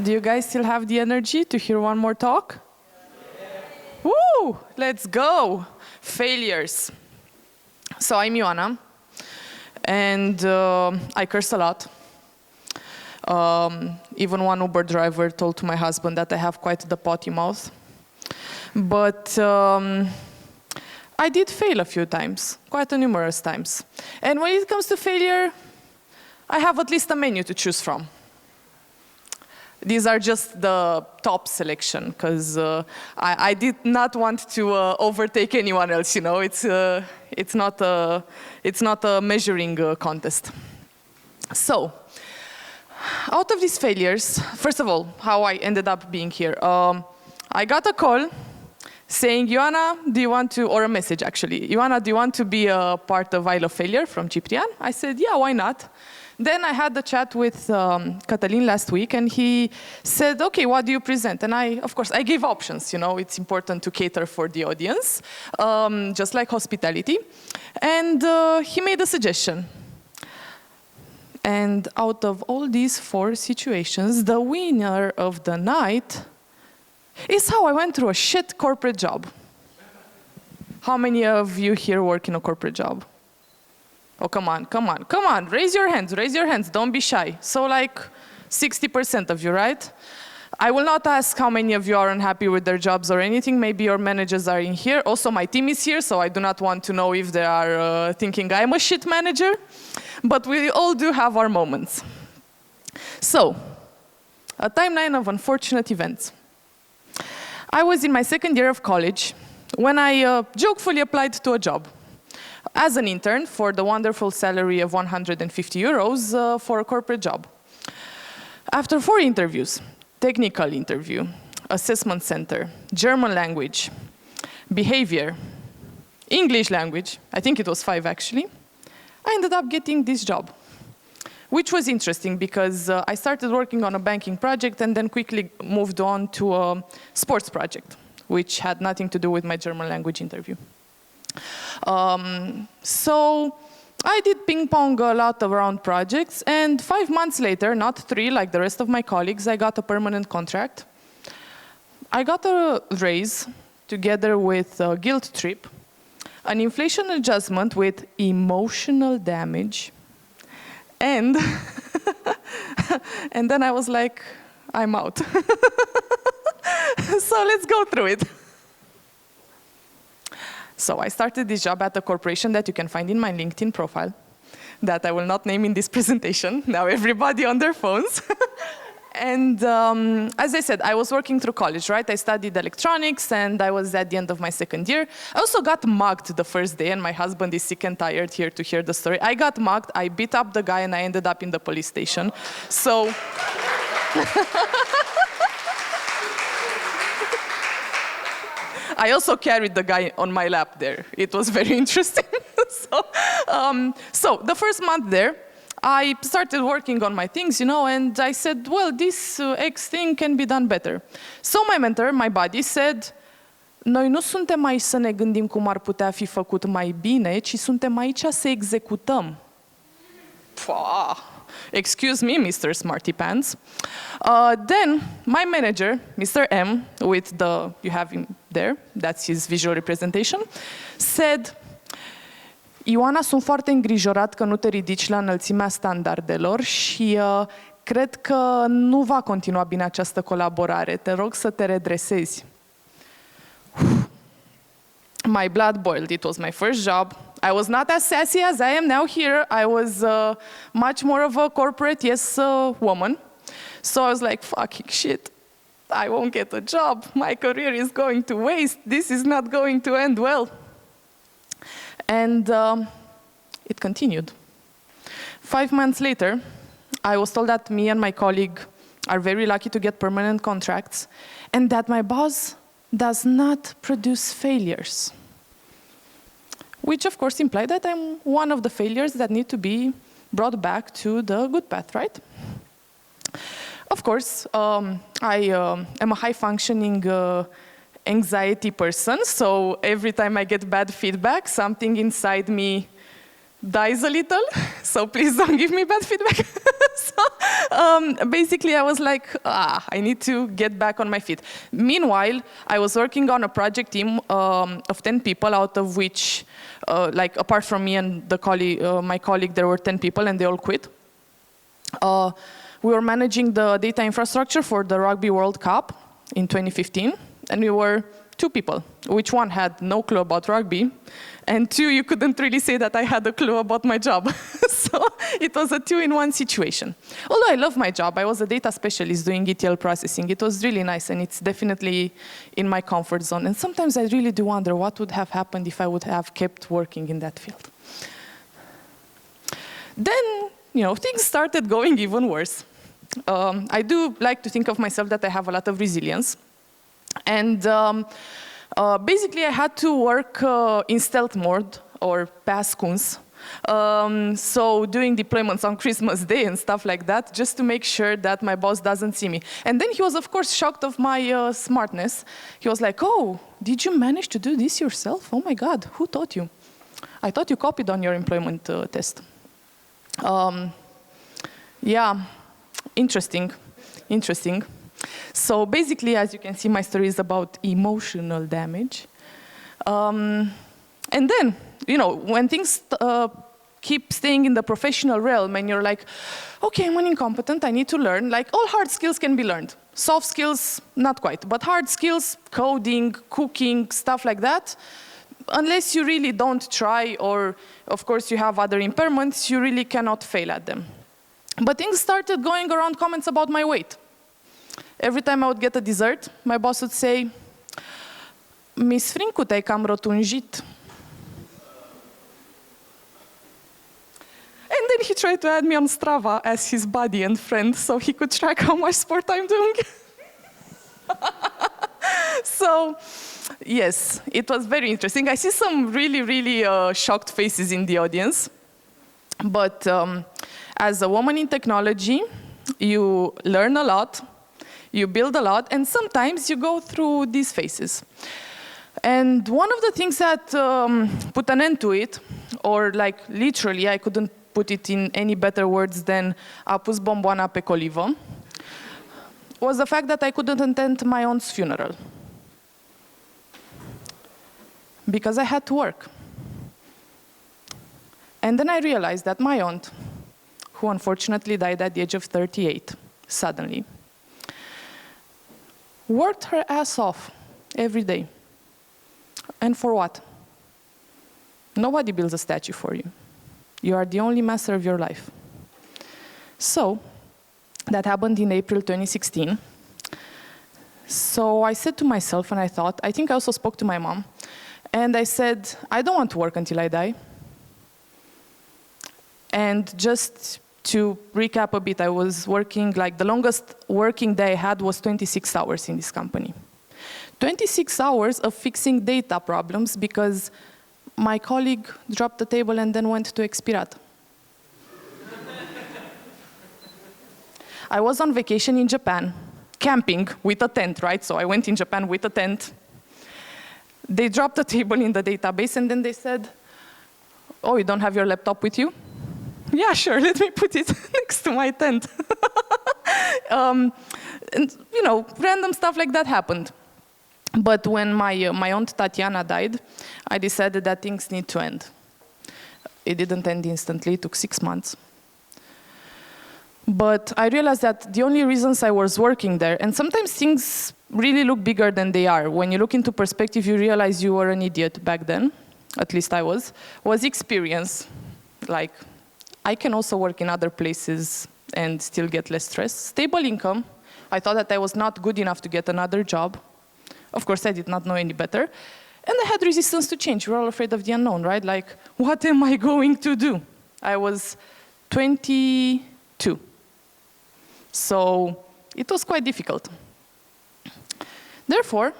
Do you guys still have the energy to hear one more talk? Yeah. Woo! Let's go! Failures. So I'm IOANA, and I curse a lot. Even one Uber driver told to my husband that I have quite the potty mouth. But I did fail a few times, quite numerous times. And when it comes to failure, I have at least a menu to choose from. These are just the top selection, because I did not want to overtake anyone else, you know. It's not a measuring contest. So, out of these failures, first of all, how I ended up being here. I got a call saying, IOANA, do you want to, or a message actually, IOANA, do you want to be a part of ILF Failure from Ciprian? I said, yeah, why not? Then I had the chat with Cătălin last week, and he said, okay, what do you present? And of course, I gave options, you know, it's important to cater for the audience, just like hospitality. And he made a suggestion. And out of all these 4 situations, the winner of the night is how I went through a shit corporate job. How many of you here work in a corporate job? Oh, come on, come on, come on, raise your hands, don't be shy. So like 60% of you, right? I will not ask how many of you are unhappy with their jobs or anything. Maybe your managers are in here. Also, my team is here, so I do not want to know if they are thinking I'm a shit manager. But we all do have our moments. So, a timeline of unfortunate events. I was in my 2nd year of college when I jokefully applied to a job as an intern for the wonderful salary of 150 euros for a corporate job. After 4 interviews, technical interview, assessment center, German language, behavior, English language, I think it was 5 actually, I ended up getting this job, which was interesting because I started working on a banking project and then quickly moved on to a sports project, which had nothing to do with my German language interview. So I did ping pong a lot around projects, and 5 months later, not 3 like the rest of my colleagues, I got a permanent contract. I got a raise together with a guilt trip, an inflation adjustment with emotional damage, and and then I was like, I'm out. So let's go through it. So I started this job at a corporation that you can find in my LinkedIn profile, that I will not name in this presentation. Now everybody on their phones. And as I said, I was working through college, right? I studied electronics, and I was at the end of my 2nd year. I also got mugged the first day, and my husband is sick and tired here to hear the story. I got mugged, I beat up the guy, and I ended up in the police station. So... I also carried the guy on my lap there. It was very interesting. So the first month there, I started working on my things, you know, and I said, well, this X thing can be done better. So my mentor, my buddy, said, noi nu suntem aici să ne gândim cum ar putea fi făcut mai bine, ci suntem aici să executăm. Excuse me, Mr. Smarty Pants. Then my manager, Mr. M, with the, you have him there, that's his visual representation, said, IOANA, sunt foarte îngrijorat că nu te ridici la înălțimea standardelor și cred că nu va continua bine această colaborare. Te rog să te redresezi. My blood boiled. It was my first job. I was not as sassy as I am now here. I was much more of a corporate, yes, woman. So I was like, fucking shit. I won't get a job. My career is going to waste. This is not going to end well. And it continued. 5 months later, I was told that me and my colleague are very lucky to get permanent contracts, and that my boss does not produce failures. Which of course implied that I'm one of the failures that need to be brought back to the good path, right? Of course, I am a high-functioning anxiety person, so every time I get bad feedback, something inside me dies a little, so please don't give me bad feedback. So, basically I was like, I need to get back on my feet. Meanwhile, I was working on a project team of 10 people, out of which, like apart from me and my colleague, there were 10 people and they all quit. We were managing the data infrastructure for the Rugby World Cup in 2015, and we were 2 people, which one had no clue about rugby, and 2, you couldn't really say that I had a clue about my job. So it was a 2-in-1 situation. Although I love my job, I was a data specialist doing ETL processing. It was really nice, and it's definitely in my comfort zone. And sometimes I really do wonder what would have happened if I would have kept working in that field. Then, things started going even worse. I do like to think of myself that I have a lot of resilience. And basically, I had to work in stealth mode, or pascuns. So doing deployments on Christmas Day and stuff like that, just to make sure that my boss doesn't see me. And then he was, of course, shocked of my smartness. He was like, oh, did you manage to do this yourself? Oh my God, who taught you? I thought you copied on your employment test. Yeah, interesting. So basically, as you can see, my story is about emotional damage. And then, when things keep staying in the professional realm and you're like, okay, I'm an incompetent, I need to learn. Like, all hard skills can be learned. Soft skills, not quite. But hard skills, coding, cooking, stuff like that, unless you really don't try, or, of course, you have other impairments, you really cannot fail at them. But things started going around comments about my weight. Every time I would get a dessert, my boss would say, Miss Frinku, te-ai cam rotunjit. And then he tried to add me on Strava as his buddy and friend so he could track how much sport I'm doing. So, yes, it was very interesting. I see some really, really shocked faces in the audience. But as a woman in technology, you learn a lot, you build a lot, and sometimes you go through these phases. And one of the things that put an end to it, or like literally, I couldn't put it in any better words than a pus bomboana pe colivă, was the fact that I couldn't attend my aunt's funeral. Because I had to work. And then I realized that my aunt, who unfortunately died at the age of 38, suddenly, worked her ass off every day. And for what? Nobody builds a statue for you. You are the only master of your life. So, that happened in April 2016. So I said to myself, and I thought, I think I also spoke to my mom, and I said, I don't want to work until I die. And just to recap a bit, I was working, like the longest working day I had was 26 hours in this company. 26 hours of fixing data problems because my colleague dropped the table and then went to expirat. I was on vacation in Japan, camping with a tent, right? So I went in Japan with a tent. They dropped the table in the database and then they said, oh, you don't have your laptop with you? Yeah, sure, let me put it next to my tent. And, random stuff like that happened. But when my aunt Tatiana died, I decided that things need to end. It didn't end instantly, it took 6 months. But I realized that the only reasons I was working there, and sometimes things really look bigger than they are. When you look into perspective, you realize you were an idiot back then, at least I was experience. Like, I can also work in other places and still get less stress. Stable income. I thought that I was not good enough to get another job. Of course, I did not know any better. And I had resistance to change. We're all afraid of the unknown, right? Like, what am I going to do? I was 22. So it was quite difficult. Therefore,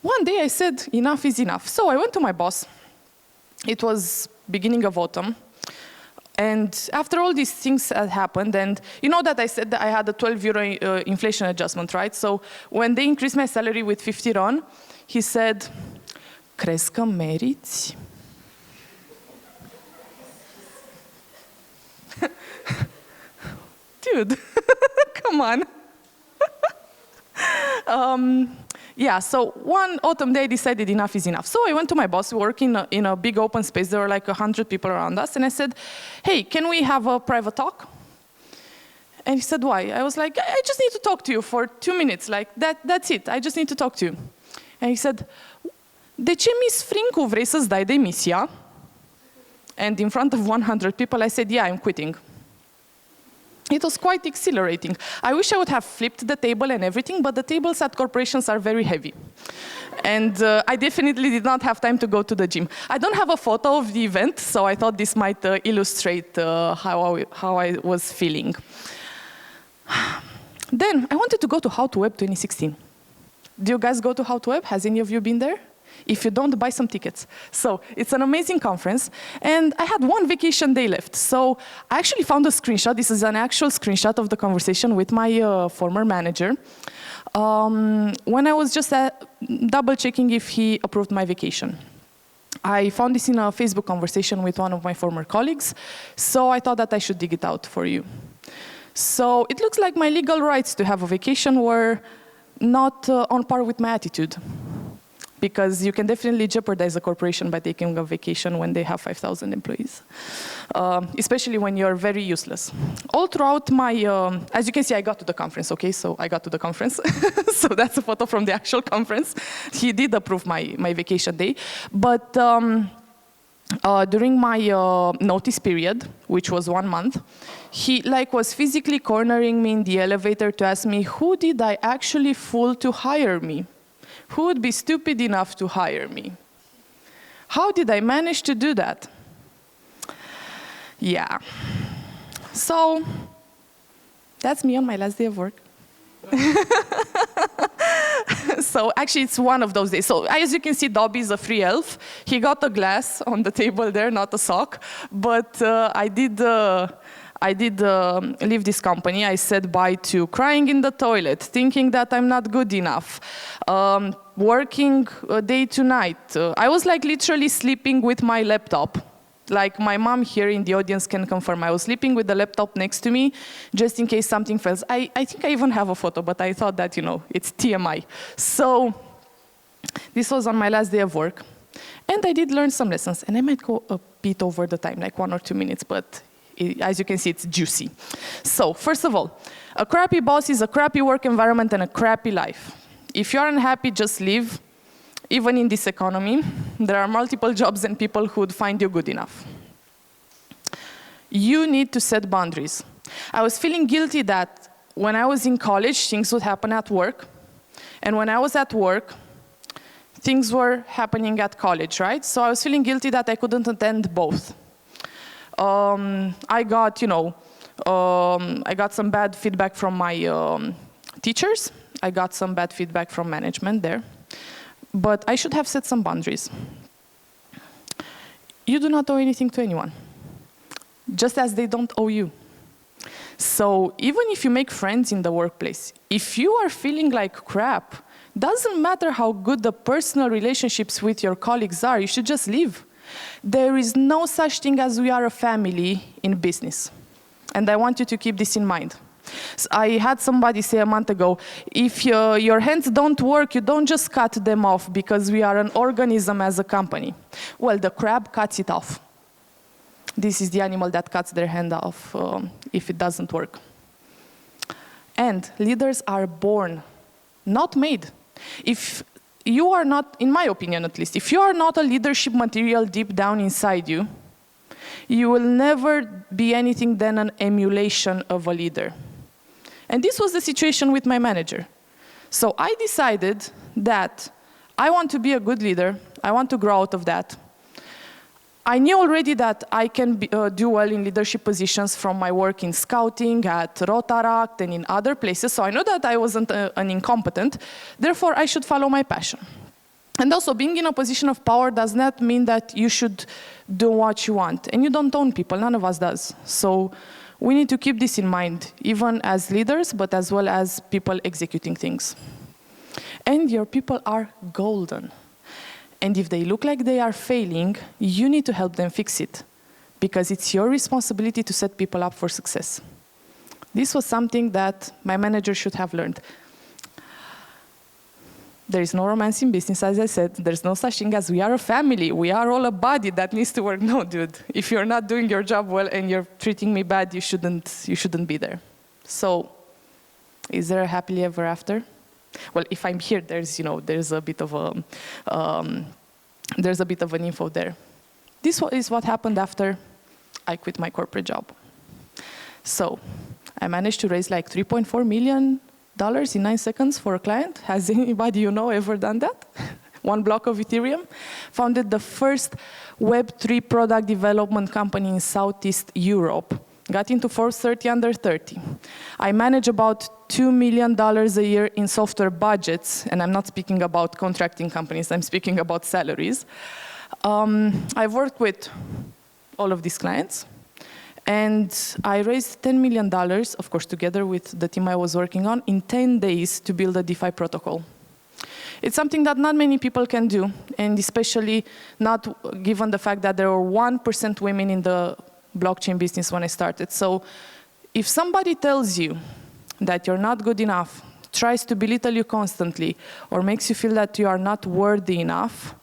one day I said, enough is enough. So I went to my boss. It was beginning of autumn. And after all these things had happened, and you know that I said that I had a 12 euro inflation adjustment, right? So when they increased my salary with 50 RON, he said, crezi că meriți? Dude, come on. Yeah, so one autumn day I decided enough is enough. So I went to my boss, we work in a big open space, there were like 100 people around us, and I said, hey, can we have a private talk? And he said, why? I was like, I just need to talk to you for 2 minutes, like that's it, I just need to talk to you. And he said, de ce Miss Frinku vrei să-ți dai demisia? And in front of 100 people I said, yeah, I'm quitting. It was quite exhilarating. I wish I would have flipped the table and everything, but the tables at corporations are very heavy. And I definitely did not have time to go to the gym. I don't have a photo of the event, so I thought this might illustrate how I was feeling. Then I wanted to go to How to Web 2016. Do you guys go to How to Web? Has any of you been there? If you don't, buy some tickets. So it's an amazing conference, and I had one vacation day left. So I actually found a screenshot. This is an actual screenshot of the conversation with my former manager. When I was just double-checking if he approved my vacation. I found this in a Facebook conversation with one of my former colleagues, so I thought that I should dig it out for you. So it looks like my legal rights to have a vacation were not on par with my attitude. Because you can definitely jeopardize a corporation by taking a vacation when they have 5,000 employees, especially when you're very useless. All throughout my, as you can see, I got to the conference, okay? So I got to the conference. So that's a photo from the actual conference. He did approve my vacation day. But during my notice period, which was 1 month, he was physically cornering me in the elevator to ask me, who did I actually fool to hire me? Who would be stupid enough to hire me? How did I manage to do that? Yeah. So that's me on my last day of work. So actually it's one of those days. So as you can see, Dobby is a free elf. He got a glass on the table there, not a sock. But I did leave this company. I said bye to crying in the toilet, thinking that I'm not good enough, working day to night. I was literally sleeping with my laptop. Like my mom here in the audience can confirm. I was sleeping with the laptop next to me, just in case something fails. I think I even have a photo, but I thought that, it's TMI. So this was on my last day of work. And I did learn some lessons. And I might go a bit over the time, like 1 or 2 minutes, but as you can see, it's juicy. So, first of all, a crappy boss is a crappy work environment and a crappy life. If you're unhappy, just leave. Even in this economy, there are multiple jobs and people who would find you good enough. You need to set boundaries. I was feeling guilty that when I was in college, things would happen at work. And when I was at work, things were happening at college, right? So I was feeling guilty that I couldn't attend both. I got some bad feedback from my teachers. I got some bad feedback from management there. But I should have set some boundaries. You do not owe anything to anyone, just as they don't owe you. So even if you make friends in the workplace, if you are feeling like crap, doesn't matter how good the personal relationships with your colleagues are, you should just leave. There is no such thing as we are a family in business. And I want you to keep this in mind. So I had somebody say a month ago, if your hands don't work, you don't just cut them off because we are an organism as a company. Well, the crab cuts it off. This is the animal that cuts their hand off if it doesn't work. And leaders are born, not made. If you are not, in my opinion at least, if you are not a leadership material deep down inside you, you will never be anything than an emulation of a leader. And this was the situation with my manager. So I decided that I want to be a good leader. I want to grow out of that. I knew already that I can do well in leadership positions from my work in scouting, at Rotaract, and in other places. So I know that I wasn't an incompetent. Therefore, I should follow my passion. And also, being in a position of power does not mean that you should do what you want. And you don't own people. None of us does. So we need to keep this in mind, even as leaders, but as well as people executing things. And your people are golden. And if they look like they are failing, you need to help them fix it, because it's your responsibility to set people up for success. This was something that my manager should have learned. There is no romance in business, as I said. There's no such thing as we are a family. We are all a body that needs to work. No, dude. If you're not doing your job well and you're treating me bad, you shouldn't be there. So, is there a happily ever after? Well, if I'm here, there's a bit of an info there. This is what happened after I quit my corporate job. So, I managed to raise like $3.4 million in 9 seconds for a client. Has anybody you know ever done that? 1 block of Ethereum. Founded the first Web3 product development company in Southeast Europe. Got into Forbes 30 under 30. I manage about $2 million a year in software budgets, and I'm not speaking about contracting companies, I'm speaking about salaries. I've worked with all of these clients. And I raised $10 million, of course, together with the team I was working on, in 10 days to build a DeFi protocol. It's something that not many people can do, and especially not given the fact that there were 1% women in the blockchain business when I started. So if somebody tells you that you're not good enough, tries to belittle you constantly, or makes you feel that you are not worthy enough,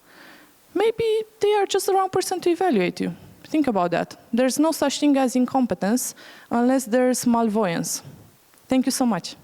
maybe they are just the wrong person to evaluate you. Think about that. There's no such thing as incompetence unless there's malvoyance. Thank you so much.